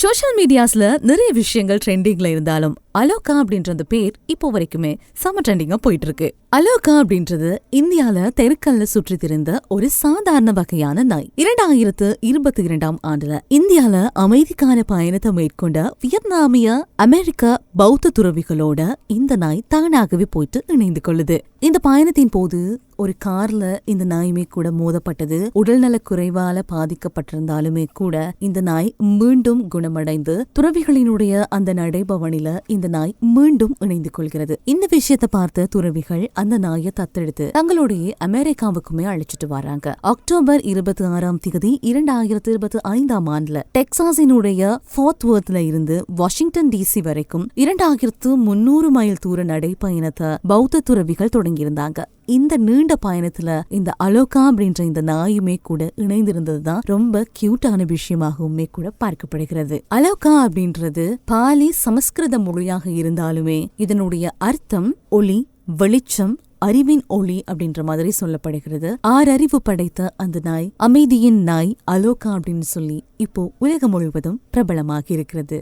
Social மீடியாஸ்ல நிறைய விஷயங்கள் ட்ரெண்டிங்ல இருந்தாலும் அலோகா அப்படின்ற பேர் இப்போ வரைக்குமே செம ட்ரெண்டிங்கா போயிட்டு இருக்கு. அலோகா அப்படின்றது இந்தியால தெருக்கல்ல சுற்றி திரிந்த ஒரு சாதாரண வகையான நாய். 2022ஆம் ஆண்டுல இந்தியால அமைதிக்கான பயணத்தை மேற்கொண்ட வியட்நாமிய அமெரிக்க பௌத்த துறவிகளோட இந்த நாய் தானாகவே போயிட்டு இணைந்து கொள்ளுது. இந்த பயணத்தின் போது ஒரு கார்ல இந்த நாயுமே கூட மோதப்பட்டது. உடல்நல குறைவால பாதிக்கப்பட்டிருந்தாலுமே கூட இந்த நாய் மீண்டும் குணமடைந்து துறவிகளினுடைய அந்த நடைபவனில இந்த நாய் மீண்டும் இணைந்து கொள்கிறது. இந்த விஷயத்தை பார்த்த துறவிகள் அந்த நாயை தத்தெடுத்து தங்களுடைய அமெரிக்காவுக்குமே அழைச்சிட்டு வராங்க. அக்டோபர் 26ஆம் தேதி 2025ஆம் ஆண்டுல டெக்சாஸினுடைய ஃபார்த் வர்த்ல இருந்து வாஷிங்டன் டிசி வரைக்கும் 2300 மைல் தூர நடைப்பயணத்தை பௌத்த துறவிகள் தொடங்கியிருந்தாங்க. இந்த நீண்ட பயணத்துல இந்த அலோகா அப்படின்ற இந்த நாயுமே கூட இணைந்திருந்ததுதான் ரொம்ப கியூட்டான விஷயமாகவுமே கூட பார்க்கப்படுகிறது. அலோகா அப்படின்றது பாலி சமஸ்கிருத மொழியாக இருந்தாலுமே இதனுடைய அர்த்தம் ஒளி, வெளிச்சம், அறிவின் ஒளி அப்படின்ற மாதிரி சொல்லப்படுகிறது. 6 அறிவு படைத்த அந்த நாய், அமைதியின் நாய் அலோகா அப்படின்னு சொல்லி இப்போ உலகம் முழுவதும் பிரபலமாக இருக்கிறது.